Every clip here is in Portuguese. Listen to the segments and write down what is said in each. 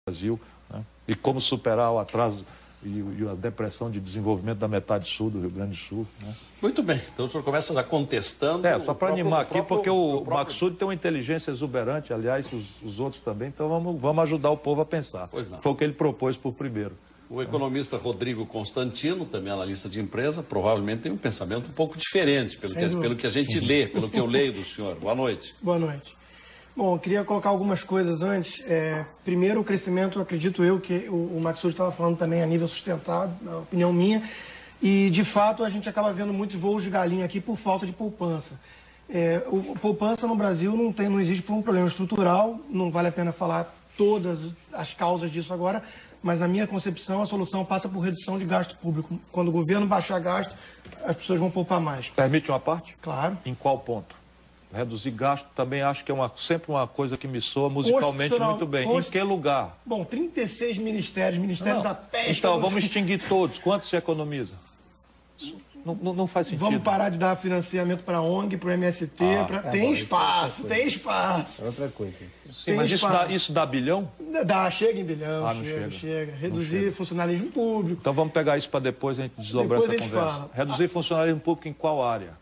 Brasil, né? E como superar o atraso e a depressão de desenvolvimento da metade sul do Rio Grande do Sul, né? Muito bem, então o senhor começa já contestando... Só para animar aqui, porque o Maksud tem uma inteligência exuberante, aliás, os outros também, então vamos ajudar o povo a pensar. Pois não. Foi o que ele propôs por primeiro. O economista Rodrigo Constantino, também analista de empresa, provavelmente tem um pensamento um pouco diferente, pelo que a gente lê, pelo que eu leio do senhor. Boa noite. Boa noite. Bom, eu queria colocar algumas coisas antes. Primeiro, o crescimento, acredito eu, que o Maksud estava falando também a nível sustentado, na opinião minha, e, de fato, a gente acaba vendo muitos voos de galinha aqui por falta de poupança. Poupança no Brasil não existe por um problema estrutural, não vale a pena falar todas as causas disso agora, mas, na minha concepção, a solução passa por redução de gasto público. Quando o governo baixar gasto, as pessoas vão poupar mais. Permite uma parte? Claro. Em qual ponto? Reduzir gasto também acho que é sempre uma coisa que me soa musicalmente muito bem. Em que lugar? Bom, 36 ministérios, Ministério da Pesca... Então, vamos extinguir todos. Quanto se economiza? Não faz sentido. Vamos parar de dar financiamento para a ONG, para o MST. Tem espaço. É outra coisa. Sim, mas isso dá bilhão? Chega em bilhão, chega. Reduzir funcionalismo público. Então vamos pegar isso para depois a gente desdobrar essa conversa. Reduzir funcionalismo público em qual área?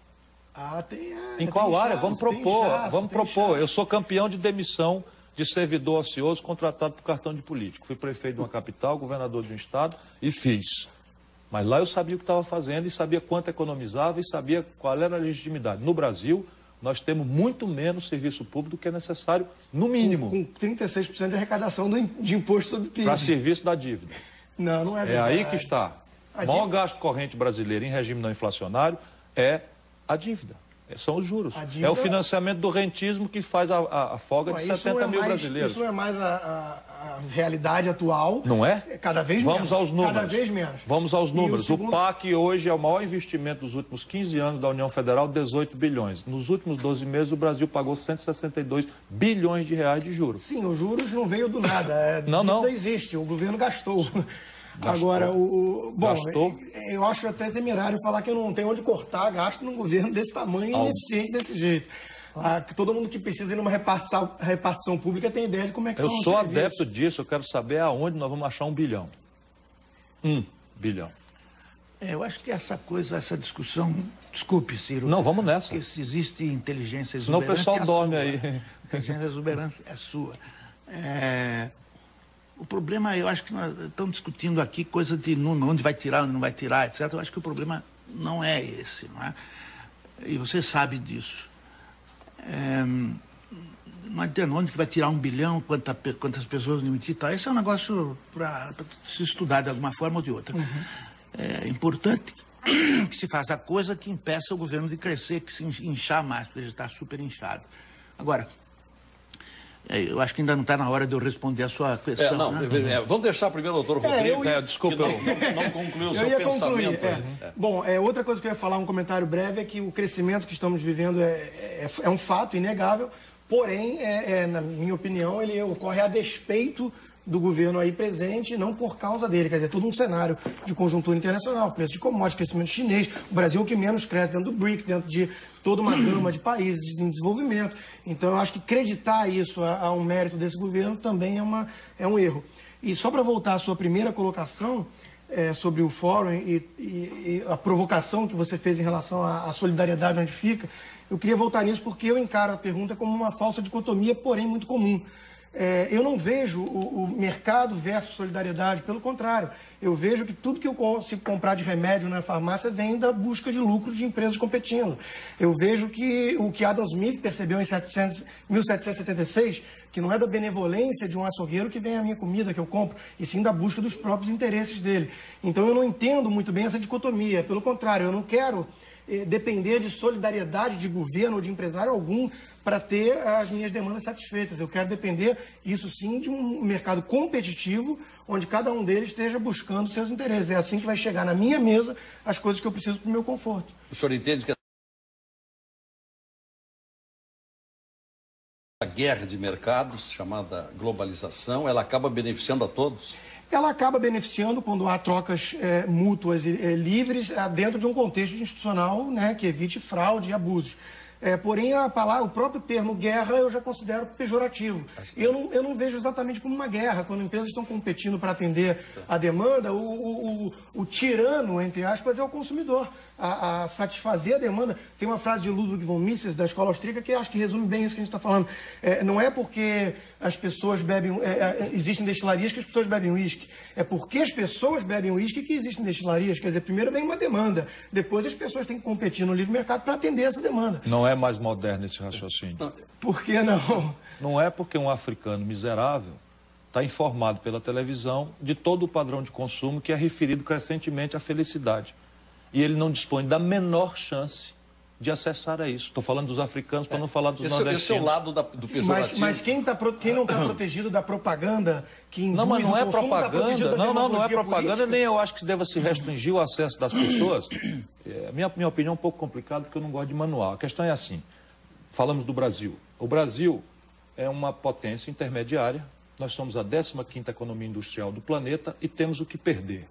Em qual área? Vamos propor. Eu sou campeão de demissão de servidor ocioso contratado por cartão de político. Fui prefeito de uma capital, governador de um estado e fiz. Mas lá eu sabia o que estava fazendo e sabia quanto economizava e sabia qual era a legitimidade. No Brasil, nós temos muito menos serviço público do que é necessário, no mínimo. Com 36% de arrecadação de imposto sobre PIB. Para serviço da dívida. Não é verdade. É aí que está. O maior gasto corrente brasileiro em regime não inflacionário é a dívida. São os juros. É o financiamento do rentismo que faz a folga de 70 mil brasileiros. Isso não é mais a realidade atual. Não é? Cada vez menos. Vamos aos números. Cada vez menos. Vamos aos números. O PAC hoje é o maior investimento dos últimos 15 anos da União Federal, 18 bilhões. Nos últimos 12 meses, o Brasil pagou 162 bilhões de reais de juros. Sim, os juros não veio do nada. Não existe. O governo gastou. Agora, Gastou? Eu acho até temerário falar que eu não tenho onde cortar gasto num governo desse tamanho e ineficiente desse jeito. Todo mundo que precisa ir numa repartição pública tem ideia de como é que são os serviços. Eu sou adepto disso, eu quero saber aonde nós vamos achar 1 bilhão. 1 bilhão. Eu acho que essa discussão... Desculpe, Ciro. Não, vamos nessa. Porque se existe inteligência exuberante... Senão o pessoal dorme aí. Inteligência exuberante é sua. O problema, eu acho que nós estamos discutindo aqui coisa de número, onde vai tirar, onde não vai tirar, etc. Eu acho que o problema não é esse, não é? E você sabe disso. Não adianta onde que vai tirar 1 bilhão, quantas pessoas limitar e tal. Esse é um negócio para se estudar de alguma forma ou de outra. É importante que se faça a coisa que impeça o governo de crescer, que se inchar mais, porque ele está super inchado. Agora... eu acho que ainda não está na hora de eu responder a sua questão. Vamos deixar primeiro o doutor Rodrigo. Desculpa, não concluiu o seu pensamento. Bom, outra coisa que eu ia falar, um comentário breve, é que o crescimento que estamos vivendo é um fato inegável, porém, na minha opinião, ele ocorre a despeito do governo aí presente, não por causa dele. Quer dizer, todo um cenário de conjuntura internacional, preço de commodities, crescimento chinês, o Brasil que menos cresce dentro do BRIC, dentro de toda uma gama de países em desenvolvimento. Então, eu acho que acreditar isso a um mérito desse governo também é um erro. E só para voltar à sua primeira colocação sobre o fórum e a provocação que você fez em relação à solidariedade onde fica, eu queria voltar nisso porque eu encaro a pergunta como uma falsa dicotomia, porém muito comum. Eu não vejo o mercado versus solidariedade, pelo contrário. Eu vejo que tudo que eu consigo comprar de remédio na farmácia vem da busca de lucro de empresas competindo. Eu vejo que o que Adam Smith percebeu em 1776, que não é da benevolência de um açougueiro que vem a minha comida que eu compro, e sim da busca dos próprios interesses dele. Então eu não entendo muito bem essa dicotomia. Pelo contrário, eu não quero depender de solidariedade de governo ou de empresário algum para ter as minhas demandas satisfeitas. Eu quero depender, isso sim, de um mercado competitivo, onde cada um deles esteja buscando seus interesses. É assim que vai chegar na minha mesa as coisas que eu preciso para o meu conforto. O senhor entende que a guerra de mercados, chamada globalização, ela acaba beneficiando a todos? Ela acaba beneficiando quando há trocas mútuas e livres dentro de um contexto institucional, né, que evite fraude e abusos. Porém, o próprio termo guerra eu já considero pejorativo. Eu não vejo exatamente como uma guerra. Quando empresas estão competindo para atender a demanda, o tirano, entre aspas, é o consumidor. A satisfazer a demanda. Tem uma frase de Ludwig von Mises, da escola austríaca, que acho que resume bem isso que a gente está falando. Não é porque as pessoas bebem... existem destilarias que as pessoas bebem uísque. É porque as pessoas bebem uísque que existem destilarias. Quer dizer, primeiro vem uma demanda. Depois as pessoas têm que competir no livre mercado para atender essa demanda. Não é mais moderno esse raciocínio. Por que não? Não é porque um africano miserável está informado pela televisão de todo o padrão de consumo que é referido crescentemente à felicidade. E ele não dispõe da menor chance de acessar a isso. Estou falando dos africanos para não falar dos nordestinos. Esse é o lado do pejorativo. Mas quem não está protegido da propaganda que induz mas não é propaganda. Não é propaganda, política. Nem eu acho que deva se restringir o acesso das pessoas. Minha opinião é um pouco complicada, porque eu não gosto de manual. A questão é assim, falamos do Brasil. O Brasil é uma potência intermediária, nós somos a 15ª economia industrial do planeta e temos o que perder.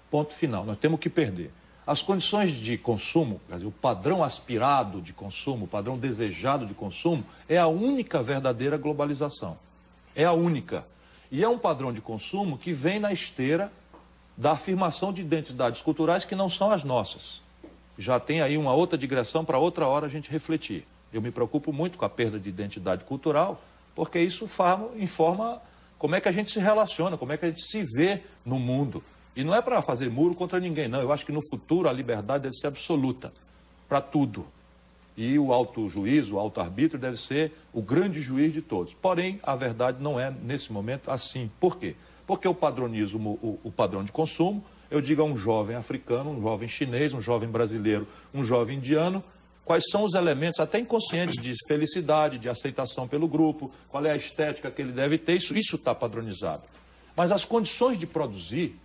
Ponto final, nós temos o que perder. As condições de consumo, quer dizer, o padrão aspirado de consumo, o padrão desejado de consumo, é a única verdadeira globalização. É a única. E é um padrão de consumo que vem na esteira da afirmação de identidades culturais que não são as nossas. Já tem aí uma outra digressão para outra hora a gente refletir. Eu me preocupo muito com a perda de identidade cultural, porque isso informa como é que a gente se relaciona, como é que a gente se vê no mundo. E não é para fazer muro contra ninguém, não. Eu acho que no futuro a liberdade deve ser absoluta para tudo. E o auto-juízo, o auto-arbítrio deve ser o grande juiz de todos. Porém, a verdade não é, nesse momento, assim. Por quê? Porque eu padronizo o padrão de consumo, eu digo a um jovem africano, um jovem chinês, um jovem brasileiro, um jovem indiano, quais são os elementos, até inconscientes, de felicidade, de aceitação pelo grupo, qual é a estética que ele deve ter, isso está padronizado. Mas as condições de produzir...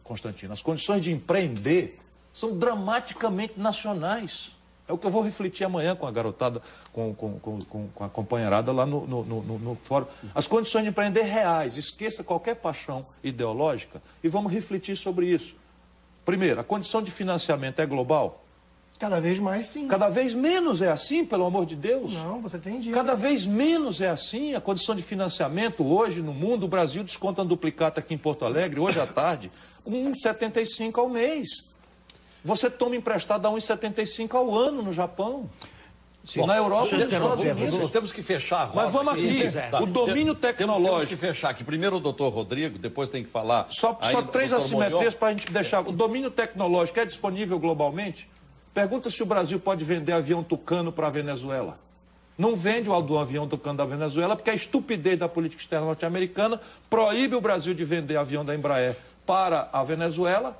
Constantino, as condições de empreender são dramaticamente nacionais. É o que eu vou refletir amanhã com a garotada, com a companheirada lá no fórum. As condições de empreender reais, esqueça qualquer paixão ideológica e vamos refletir sobre isso. Primeiro, a condição de financiamento é global? Cada vez mais, sim. Cada vez menos é assim, pelo amor de Deus? Não, você tem dinheiro. Cada vez menos é assim. A condição de financiamento hoje no mundo, o Brasil desconta um duplicata aqui em Porto Alegre, hoje à tarde, 1,75 ao mês. Você toma emprestado a 1,75 ao ano no Japão. Bom, na Europa, nós temos que fechar a roda. Mas vamos aqui, o domínio tecnológico. Temos que fechar aqui. Primeiro o doutor Rodrigo, depois tem que falar... Só 3 assimetrias para a gente deixar... O domínio tecnológico é disponível globalmente? Pergunta se o Brasil pode vender avião Tucano para a Venezuela. Não vende o avião Tucano da Venezuela porque a estupidez da política externa norte-americana proíbe o Brasil de vender avião da Embraer para a Venezuela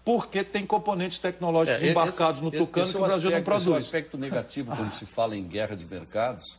porque tem componentes tecnológicos embarcados no Tucano que o Brasil não produz. Esse é o aspecto negativo quando se fala em guerra de mercados.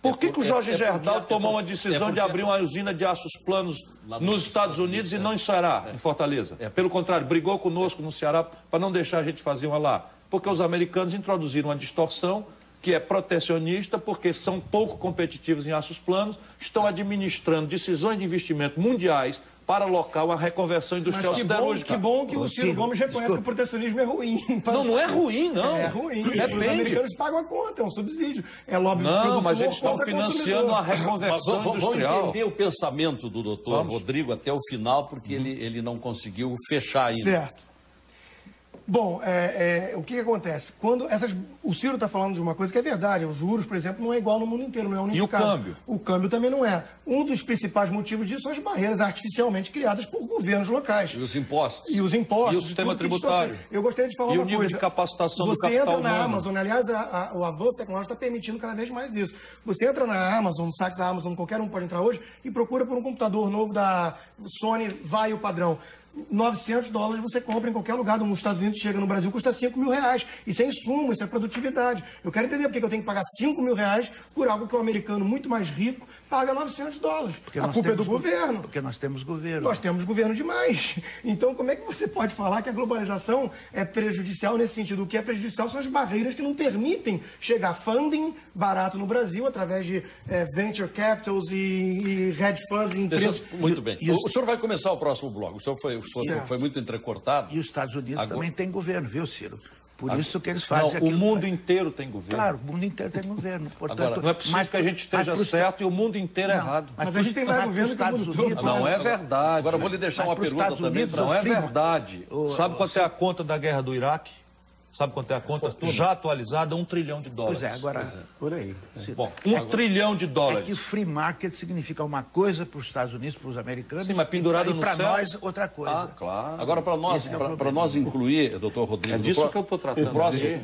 Por que o Jorge Gerdau tomou uma decisão de abrir uma usina de aços planos nos Estados Unidos e não em Ceará, em Fortaleza? Pelo contrário, brigou conosco no Ceará para não deixar a gente fazer uma lá. Porque os americanos introduziram uma distorção que é protecionista, porque são pouco competitivos em aços planos, estão administrando decisões de investimento mundiais para local a reconversão industrial siderúrgica. Que bom que o Ciro Gomes reconhece que o protecionismo é ruim. Não é ruim, não. É ruim. Depende. Os americanos pagam a conta, é um subsídio. É lobby do Não, mas eles estão financiando a reconversão industrial. Vamos entender o pensamento do doutor Rodrigo até o final, porque ele não conseguiu fechar ainda. Certo. Bom, o que acontece? O Ciro está falando de uma coisa que é verdade. Os juros, por exemplo, não é igual no mundo inteiro, não é unificado. E o câmbio? O câmbio também não é. Um dos principais motivos disso são as barreiras artificialmente criadas por governos locais. E os impostos. E os impostos. E o sistema tributário. Eu gostaria de falar uma coisa. E o nível de capacitação do capital Você entra na humano. Amazon, aliás, o avanço tecnológico está permitindo cada vez mais isso. Você entra na Amazon, no site da Amazon, qualquer um pode entrar hoje, e procura por um computador novo da Sony, vai o padrão. $900 você compra em qualquer lugar dos Estados Unidos, chega no Brasil, custa R$5 mil. Isso é insumo, isso é produtividade. Eu quero entender porque eu tenho que pagar R$5 mil por algo que o americano muito mais rico paga $900. A culpa é do governo. Porque nós temos governo. Nós temos governo demais. Então, como é que você pode falar que a globalização é prejudicial nesse sentido? O que é prejudicial são as barreiras que não permitem chegar funding barato no Brasil através de venture capitals e hedge funds e empresas. Muito bem. O senhor vai começar o próximo bloco. O senhor foi muito entrecortado. E os Estados Unidos também têm governo, viu, Ciro? Por isso que eles fazem aquilo. O mundo inteiro tem governo. Claro, o mundo inteiro tem governo. Portanto, agora, não é possível que a gente esteja certo e o mundo inteiro errado. Mas a gente tem mais governo que o mundo todo. Não é verdade. Agora eu vou lhe deixar uma pergunta também. Não é verdade. Sabe quanto é a conta da guerra do Iraque? Sabe quanto é a conta? Já atualizada, $1 trilhão. Pois é, agora... Por aí. Bom, $1 trilhão. É que free market significa uma coisa para os Estados Unidos, para os americanos. Sim, mas pendurado no céu. E para nós, outra coisa. Ah, claro. Agora, para nós incluir, doutor Rodrigo... É disso que eu estou tratando.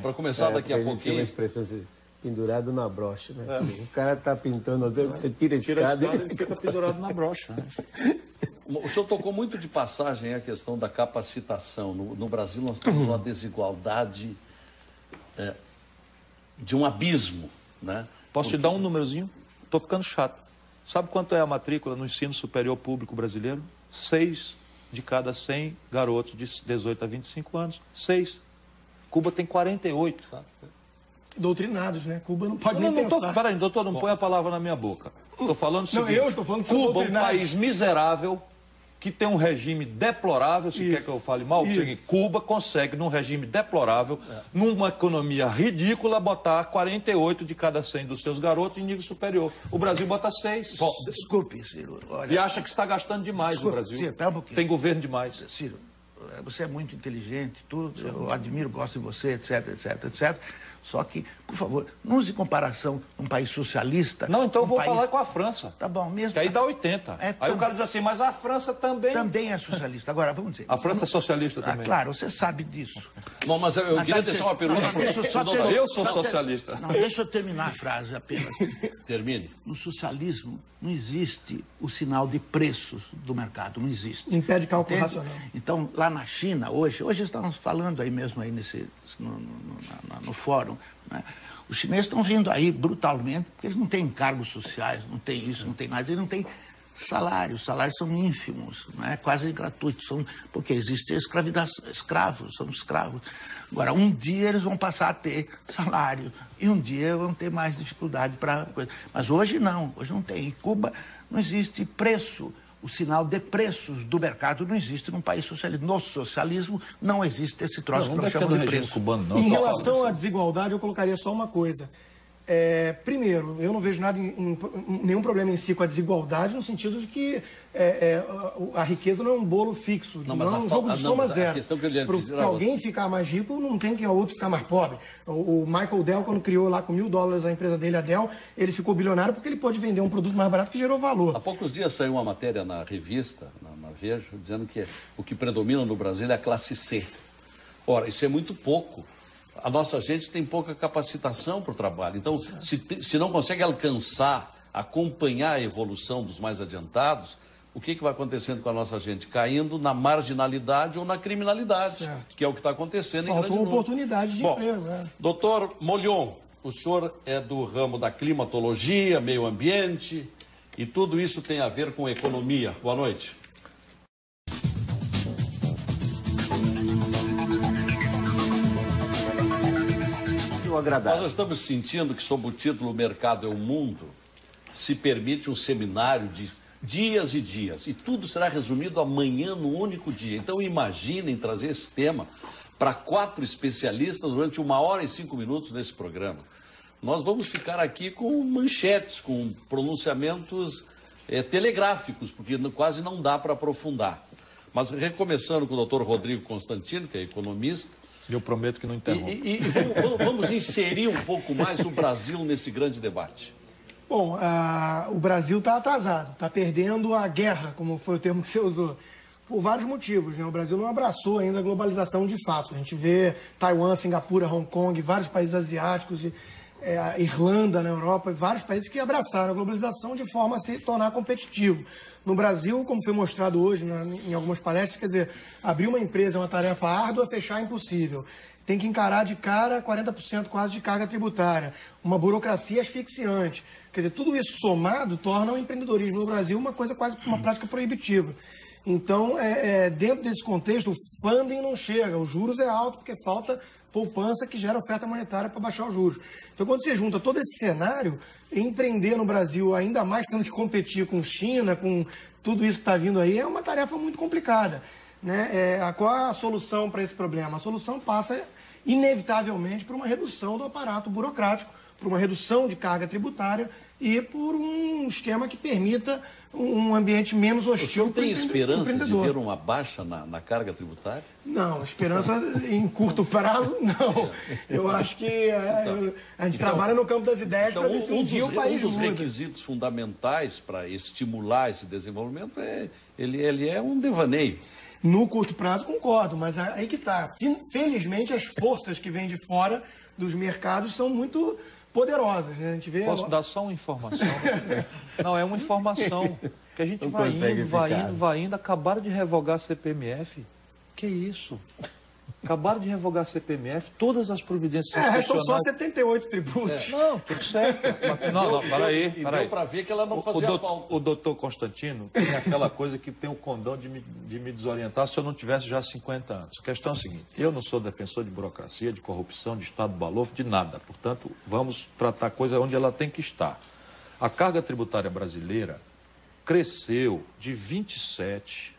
Para começar daqui a pouquinho... Uma expressão assim, pendurado na brocha, né? O cara está pintando, você tira a escada e ele fica pendurado na brocha. O senhor tocou muito de passagem a questão da capacitação. No Brasil, nós temos uma desigualdade de um abismo, né? Posso te dar um númerozinho? Estou ficando chato. Sabe quanto é a matrícula no ensino superior público brasileiro? 6 de cada 100 garotos de 18 a 25 anos. 6. Cuba tem 48, sabe? Doutrinados, né? Cuba não pode nem pensar. Peraí, doutor, não põe a palavra na minha boca. Estou falando o seguinte. Não, eu estou falando que Cuba é um país miserável, que tem um regime deplorável, se quer que eu fale mal, Cuba consegue, num regime deplorável, numa economia ridícula, botar 48 de cada 100 dos seus garotos em nível superior. O Brasil bota 6. Bom, desculpe, Ciro. Olha, e acha que está gastando demais o Brasil. Ciro, pera um pouquinho. Tem governo demais. Ciro, você é muito inteligente, tudo, eu admiro, gosto de você, etc, etc, etc. Só que, por favor, não use comparação um país socialista... Não, então eu vou falar com a França. Tá bom, mesmo... Que aí dá 80. Aí o cara diz assim, mas a França também... Também é socialista. Agora, vamos dizer... A França é socialista também. Claro, você sabe disso. Bom, mas eu queria deixar uma pergunta... Eu sou socialista. Não, deixa eu terminar a frase apenas. Termine. No socialismo não existe o sinal de preços do mercado, não existe. Impede cálculo racional. Então, lá na China, hoje estamos falando aí mesmo aí no fórum, né? Os chineses estão vindo aí brutalmente, porque eles não têm encargos sociais, não tem isso, não tem nada, eles não têm salários, os salários são ínfimos, né? Quase gratuitos, porque existe escravos, são escravos. Agora, um dia eles vão passar a ter salário, e um dia vão ter mais dificuldade para coisa. Mas hoje não tem. Em Cuba não existe preço. O sinal de preços do mercado não existe num país socialista. No socialismo não existe esse troço que nós chamamos de preço. Cubano, não. Em relação à desigualdade, eu colocaria só uma coisa. Primeiro, eu não vejo nenhum problema em si com a desigualdade, no sentido de que a riqueza não é um bolo fixo, não é um jogo de soma zero. Para alguém ficar mais rico, não tem que o outro ficar mais pobre. O Michael Dell, quando criou lá com $1.000 a empresa dele, a Dell, ele ficou bilionário porque ele pôde vender um produto mais barato que gerou valor. Há poucos dias saiu uma matéria na revista, na Veja, dizendo que o que predomina no Brasil é a classe C. Ora, isso é muito pouco. A nossa gente tem pouca capacitação para o trabalho. Então, se não consegue alcançar, acompanhar a evolução dos mais adiantados, o que vai acontecendo com a nossa gente? Caindo na marginalidade ou na criminalidade, certo, que é o que está acontecendo em grande número. Faltou oportunidade de emprego. Doutor Molion, o senhor é do ramo da climatologia, meio ambiente, e tudo isso tem a ver com economia. Boa noite. Agradável. Nós estamos sentindo que, sob o título Mercado é o Mundo, se permite um seminário de dias e dias, e tudo será resumido amanhã no único dia. Então imaginem trazer esse tema para 4 especialistas durante 1 hora e 5 minutos nesse programa. Nós vamos ficar aqui com manchetes, com pronunciamentos telegráficos, porque quase não dá para aprofundar. Mas recomeçando com o doutor Rodrigo Constantino, que é economista. Eu prometo que não interrompo. E vamos inserir um pouco mais o Brasil nesse grande debate. Bom, o Brasil está atrasado, está perdendo a guerra, como foi o termo que você usou, por vários motivos, né? O Brasil não abraçou ainda a globalização de fato. A gente vê Taiwan, Singapura, Hong Kong, vários países asiáticos, a Irlanda na Europa, vários países que abraçaram a globalização de forma a se tornar competitivo. No Brasil, como foi mostrado hoje em algumas palestras, quer dizer, abrir uma empresa é uma tarefa árdua, fechar é impossível. Tem que encarar de cara 40% quase de carga tributária, uma burocracia asfixiante. Quer dizer, tudo isso somado torna o empreendedorismo no Brasil uma coisa quase uma prática proibitiva. Então, dentro desse contexto, o funding não chega, os juros é alto porque falta poupança que gera oferta monetária para baixar os juros. Então, quando você junta todo esse cenário, empreender no Brasil, ainda mais tendo que competir com China, com tudo isso que está vindo aí, é uma tarefa muito complicada, né? Qual é a solução para esse problema? A solução passa inevitavelmente por uma redução do aparato burocrático, por uma redução de carga tributária e por um esquema que permita um ambiente menos hostil. O senhor tem esperança de ver uma baixa na carga tributária? Não, esperança em curto prazo, não. Eu acho que a gente trabalha no campo das ideias para ver se um dia o país muda. Um dos requisitos fundamentais para estimular esse desenvolvimento ele é um devaneio. No curto prazo, concordo, mas aí que está. Felizmente, as forças que vêm de fora dos mercados são muito poderosas, né? A gente vê... Posso dar só uma informação? Não, é uma informação. Que a gente vai indo. Acabaram de revogar a CPMF. Que isso? Acabaram de revogar a CPMF, todas as providências restam só 78 tributos. Não, tudo certo. Não, peraí. Deu para ver que ela não fazia falta. O doutor Constantino tem aquela coisa que tem o condão de me desorientar se eu não tivesse já 50 anos. A questão é a seguinte, eu não sou defensor de burocracia, de corrupção, de Estado balofo, de nada. Portanto, vamos tratar a coisa onde ela tem que estar. A carga tributária brasileira cresceu de 27%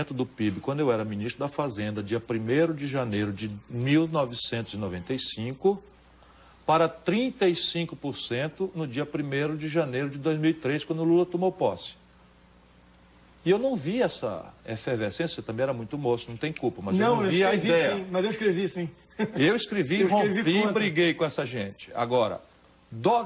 do PIB, quando eu era ministro da Fazenda, dia 1º de janeiro de 1995, para 35% no dia 1º de janeiro de 2003, quando o Lula tomou posse. E eu não vi essa efervescência, você também era muito moço, não tem culpa, mas eu não vi a ideia. Sim, mas eu escrevi sim. Eu escrevi, rompi e briguei com essa gente. Agora,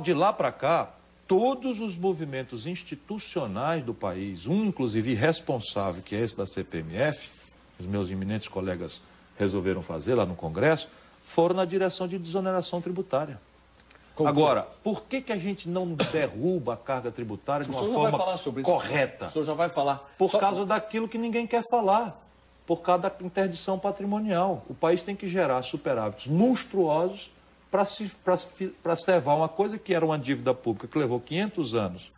de lá para cá, todos os movimentos institucionais do país, inclusive irresponsável, que é esse da CPMF, os meus eminentes colegas resolveram fazer lá no Congresso, foram na direção de desoneração tributária. Agora, por que a gente não derruba a carga tributária de uma forma correta? O senhor já vai falar. Por causa daquilo que ninguém quer falar, por causa da interdição patrimonial. O país tem que gerar superávites monstruosos para servar uma coisa que era uma dívida pública que levou 500 anos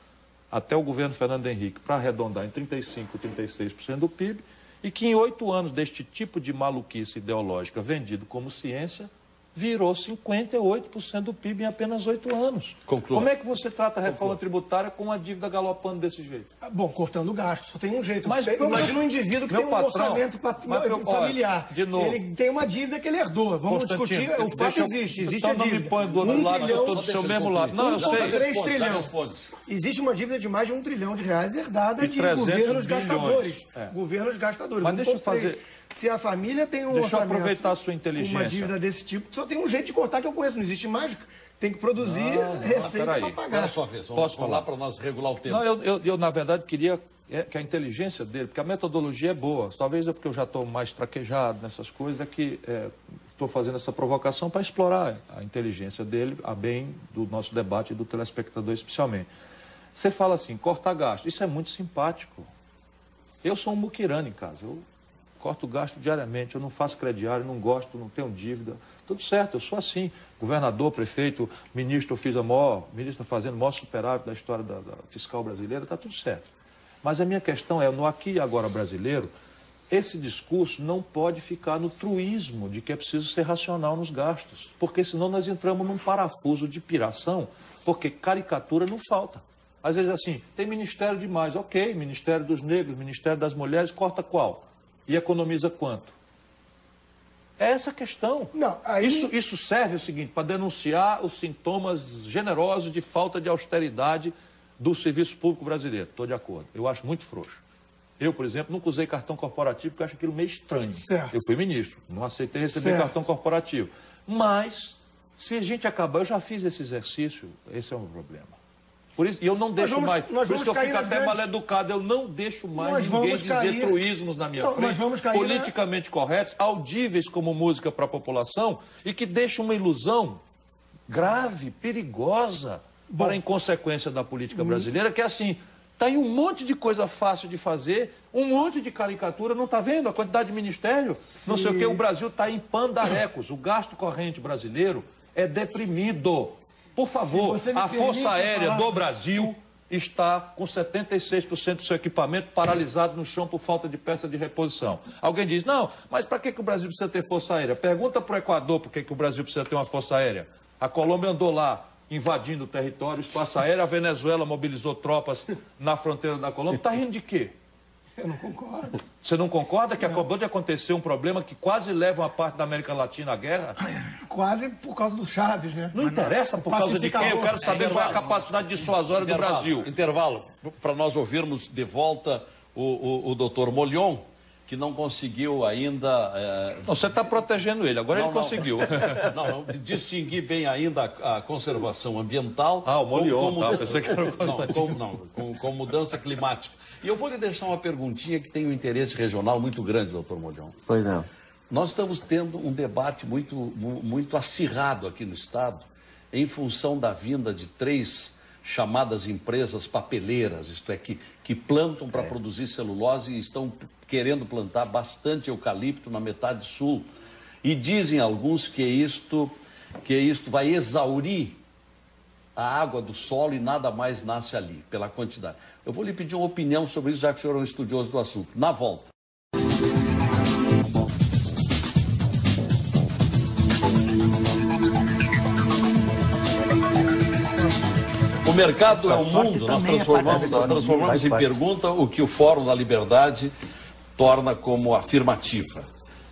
até o governo Fernando Henrique para arredondar em 35%, 36% do PIB e que em 8 anos deste tipo de maluquice ideológica vendido como ciência virou 58% do PIB em apenas 8 anos. Conclua. Como é que você trata a reforma tributária com uma dívida galopando desse jeito? Bom, cortando gasto, só tem um jeito. Mas imagina um indivíduo que tem um orçamento familiar. De novo, ele tem uma dívida que ele herdou. Vamos discutir, o fato existe a dívida. Não me põe do outro lado, eu estou do seu mesmo lado. Não, eu sei. 3 trilhões. Existe uma dívida de mais de R$1 trilhão herdada de governos gastadores. Governos gastadores. Mas deixa eu fazer... Se a família tem um Deixa eu aproveitar a sua inteligência. Uma dívida desse tipo, só tem um jeito de cortar que eu conheço, não existe mágica. Tem que produzir receita para pagar. Agora é a sua vez, posso falar para nós regular o tempo. Não, eu na verdade queria que a inteligência dele, porque a metodologia é boa, talvez é porque eu já estou mais traquejado nessas coisas, é que estou fazendo essa provocação para explorar a inteligência dele, a bem do nosso debate e do telespectador especialmente. Você fala assim, cortar gasto, isso é muito simpático. Eu sou um muquirana em casa, eu corto gasto diariamente, eu não faço crediário, não gosto, não tenho dívida. Tudo certo, eu sou assim. Governador, prefeito, ministro, eu fiz ministro fazendo o maior superávit da história da fiscal brasileira, está tudo certo. Mas a minha questão é, no aqui e agora brasileiro, esse discurso não pode ficar no truísmo de que é preciso ser racional nos gastos, porque senão nós entramos num parafuso de piração, porque caricatura não falta. Às vezes assim, tem ministério demais, ok, Ministério dos Negros, Ministério das Mulheres, corta qual? E economiza quanto? É essa a questão. Não, isso serve o seguinte, para denunciar os sintomas generosos de falta de austeridade do serviço público brasileiro. Estou de acordo. Eu acho muito frouxo. Eu, por exemplo, nunca usei cartão corporativo porque acho aquilo meio estranho. Certo. Eu fui ministro, não aceitei receber cartão corporativo. Mas, se a gente acabar, eu já fiz esse exercício, esse é um problema. Por isso, e eu não deixo mais, por isso que eu fico até mal educado, eu não deixo mais ninguém dizer truísmos na minha frente, politicamente corretos, audíveis como música para a população, e que deixam uma ilusão grave, perigosa, para a inconsequência da política brasileira, que é assim, está aí um monte de coisa fácil de fazer, um monte de caricatura, não está vendo a quantidade de ministério? Sim. Não sei o que, o Brasil está em pandarecos, o gasto corrente brasileiro é deprimido. Por favor, a Força Aérea do Brasil está com 76% do seu equipamento paralisado no chão por falta de peça de reposição. Alguém diz, não, mas para que o Brasil precisa ter Força Aérea? Pergunta para o Equador por que o Brasil precisa ter uma Força Aérea. A Colômbia andou lá invadindo o território, o espaço aéreo, a Venezuela mobilizou tropas na fronteira da Colômbia. Está rindo de quê? Eu não concordo. Você não concorda que acabou de acontecer um problema que quase leva uma parte da América Latina à guerra? Quase por causa do Chaves, né? Não interessa por causa de quem, eu quero saber qual é a capacidade dissuasória do Brasil. Intervalo, para nós ouvirmos de volta o doutor Molhon, que não conseguiu ainda... Não, você está protegendo ele, agora ele conseguiu. Não, distinguir bem ainda a conservação ambiental... Ah, o Molhon, pensei que era com mudança climática. E eu vou lhe deixar uma perguntinha que tem um interesse regional muito grande, doutor Molhon. Pois não. Nós estamos tendo um debate muito acirrado aqui no Estado, em função da vinda de 3 chamadas empresas papeleiras, isto é, que plantam para produzir celulose e estão querendo plantar bastante eucalipto na metade sul. E dizem alguns que isto vai exaurir a água do solo e nada mais nasce ali, pela quantidade. Eu vou lhe pedir uma opinião sobre isso, já que o senhor é um estudioso do assunto. Na volta. O mercado é o mundo, nós transformamos em pergunta o que o Fórum da Liberdade torna como afirmativa.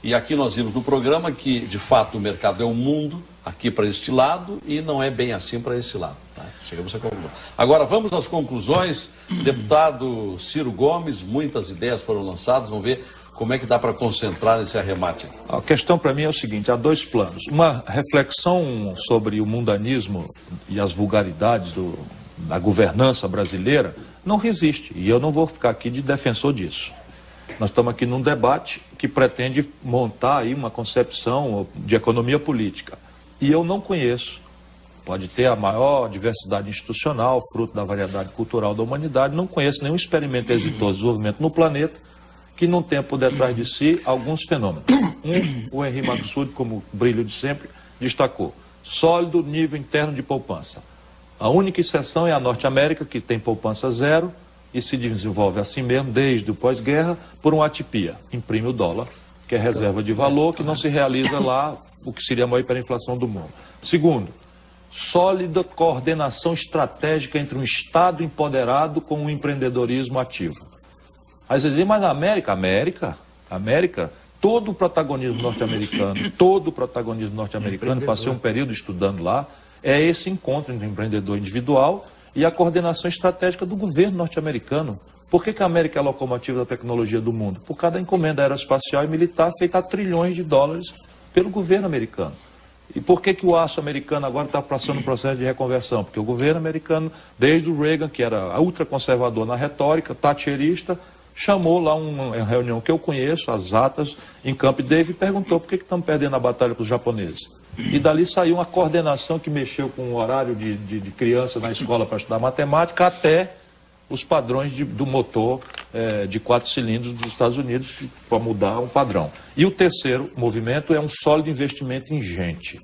E aqui nós vimos no programa que, de fato, o mercado é o mundo, aqui para este lado, e não é bem assim para esse lado. Tá? Chegamos à conclusão. Agora, vamos às conclusões. Deputado Ciro Gomes, muitas ideias foram lançadas, vamos ver como é que dá para concentrar esse arremate. A questão para mim é o seguinte, há 2 planos. Uma reflexão sobre o mundanismo e as vulgaridades da governança brasileira não resiste, e eu não vou ficar aqui de defensor disso. Nós estamos aqui num debate que pretende montar aí uma concepção de economia política. E eu não conheço, pode ter a maior diversidade institucional, fruto da variedade cultural da humanidade, não conheço nenhum experimento exitoso de desenvolvimento no planeta que não tenha por detrás de si alguns fenômenos. O Henri Maxud, como brilho de sempre, destacou: sólido nível interno de poupança. A única exceção é a Norte América, que tem poupança zero e se desenvolve assim mesmo, desde o pós-guerra, por uma atipia. Imprime o dólar, que é reserva de valor, que não se realiza lá, o que seria a maior hiperinflação do mundo. Segundo, sólida coordenação estratégica entre um Estado empoderado com um empreendedorismo ativo. Aí você diz, mas na América, todo o protagonismo norte-americano, passei um período estudando lá, é esse encontro entre o empreendedor individual e a coordenação estratégica do governo norte-americano. Por que a América é a locomotiva da tecnologia do mundo? Por causa da encomenda aeroespacial e militar feita a trilhões de dólares pelo governo americano. E por que o aço americano agora está passando um processo de reconversão? Porque o governo americano, desde o Reagan, que era ultraconservador na retórica, thatcherista, chamou lá uma reunião que eu conheço, as atas, em Camp David, e perguntou por que estamos perdendo a batalha para os japoneses. E dali saiu uma coordenação que mexeu com o horário de criança na escola para estudar matemática, até os padrões do motor de 4 cilindros dos Estados Unidos, para mudar um padrão. E o terceiro movimento é um sólido investimento em gente.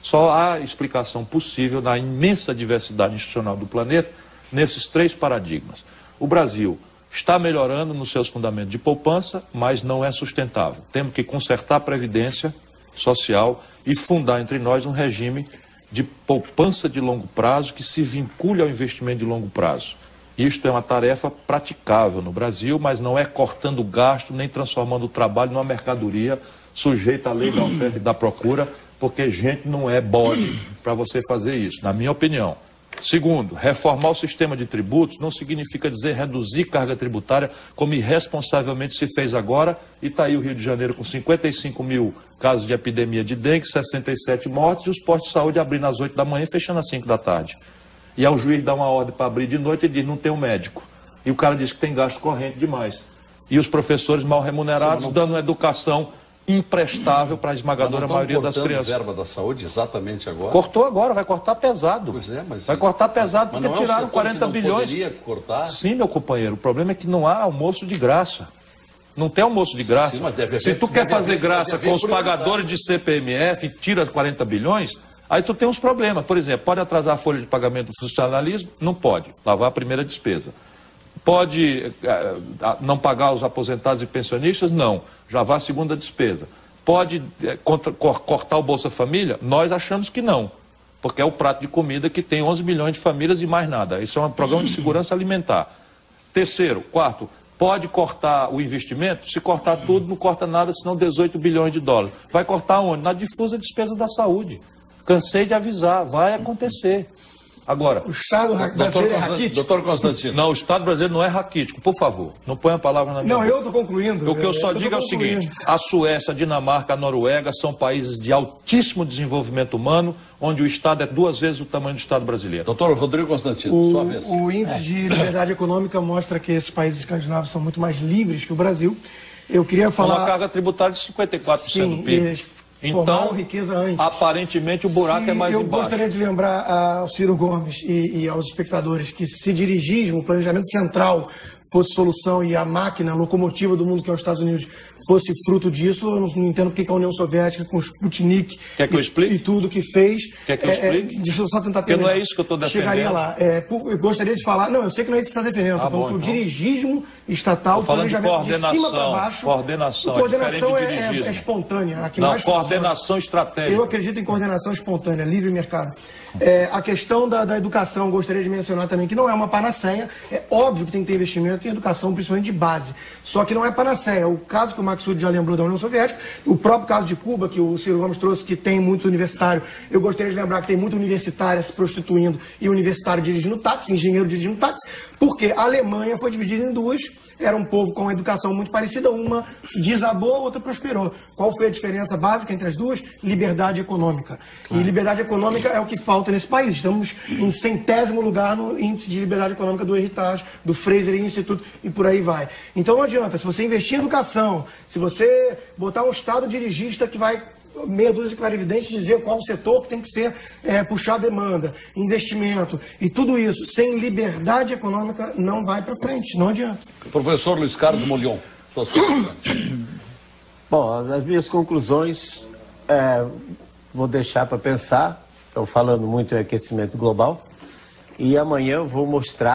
Só há explicação possível na imensa diversidade institucional do planeta nesses 3 paradigmas. O Brasil está melhorando nos seus fundamentos de poupança, mas não é sustentável. Temos que consertar a previdência social e fundar entre nós um regime de poupança de longo prazo que se vincule ao investimento de longo prazo. Isto é uma tarefa praticável no Brasil, mas não é cortando gasto nem transformando o trabalho numa mercadoria sujeita à lei da oferta e da procura, porque gente não é bode para você fazer isso, na minha opinião. Segundo, reformar o sistema de tributos não significa dizer reduzir carga tributária, como irresponsavelmente se fez agora, e está aí o Rio de Janeiro com 55 mil casos de epidemia de dengue, 67 mortes, e os postos de saúde abrindo às 8 da manhã e fechando às 5 da tarde. E aí o juiz dá uma ordem para abrir de noite e diz, não tem um médico. E o cara diz que tem gasto corrente demais. E os professores mal remunerados dando uma educação imprestável para a esmagadora maioria das crianças. Verba da saúde exatamente agora? Cortou agora, vai cortar pesado. Pois é, mas... Vai cortar pesado porque tiraram 40 bilhões. Poderia cortar? Sim, meu companheiro, o problema é que não há almoço de graça. Não tem almoço de graça. Sim, mas deve Se tu quer fazer graça com os pagadores de CPMF e tira 40 bilhões, aí tu tem uns problemas. Por exemplo, pode atrasar a folha de pagamento do funcionalismo? Não pode. Lá vai a primeira despesa. Pode não pagar os aposentados e pensionistas? Não. Já vai a segunda despesa. Pode cortar o Bolsa Família? Nós achamos que não. Porque é o prato de comida que tem 11 milhões de famílias e mais nada. Isso é um programa de segurança alimentar. Terceiro, quarto, Pode cortar o investimento? Se cortar tudo, não corta nada, senão 18 bilhões de dólares. Vai cortar onde? Na difusa despesa da saúde. Cansei de avisar, vai acontecer. Agora, o Estado brasileiro é raquítico? Doutor Constantino. Não, o Estado brasileiro não é raquítico, por favor. Não ponha a palavra na minha boca. Não, eu estou concluindo. O que eu só digo é o seguinte, a Suécia, a Dinamarca, a Noruega são países de altíssimo desenvolvimento humano, onde o Estado é 2 vezes o tamanho do Estado brasileiro. Doutor Rodrigo Constantino, sua vez. O índice de liberdade econômica mostra que esses países escandinavos são muito mais livres que o Brasil. Eu queria falar... Uma carga tributária de 54% do PIB. Então, riqueza antes. Aparentemente, o buraco é mais embaixo. Eu gostaria de lembrar ao Ciro Gomes e aos espectadores que se dirigismo, o planejamento central, fosse solução e a máquina, a locomotiva do mundo que é os Estados Unidos fosse fruto disso, eu não entendo porque a União Soviética com o Sputnik e tudo que fez... Quer que eu explique? Deixa eu só tentar terminar. Porque não é isso que eu estou defendendo. Chegaria lá. Eu gostaria de falar... Não, eu sei que não é isso que você está defendendo. Estou falando que o dirigismo estatal, o planejamento de cima para baixo... Coordenação é espontânea. Coordenação estratégica. Eu acredito em coordenação espontânea, livre mercado. A questão da educação, gostaria de mencionar também que não é uma panaceia. É óbvio que tem que ter investimento em educação, principalmente de base. Só que não é panaceia. O caso que o Maksud já lembrou da União Soviética, o próprio caso de Cuba, que o Ciro Gomes trouxe, que tem muitos universitários, eu gostaria de lembrar que tem muito universitária se prostituindo e universitário dirigindo táxi, engenheiro dirigindo táxi, porque a Alemanha foi dividida em duas, era um povo com uma educação muito parecida, uma desabou, a outra prosperou. Qual foi a diferença básica entre as duas? Liberdade econômica. E liberdade econômica é o que falta nesse país. Estamos em 100º lugar no índice de liberdade econômica do Heritage, do Fraser Institute e por aí vai. Então não adianta, se você investir em educação, se você botar um Estado dirigista que vai meia dúzia de clarividentes dizer qual o setor que tem que ser puxar a demanda, investimento e tudo isso, sem liberdade econômica não vai para frente, não adianta. Professor Luiz Carlos Molion, suas conclusões. Bom, as minhas conclusões vou deixar para pensar, estou falando muito em aquecimento global, e amanhã eu vou mostrar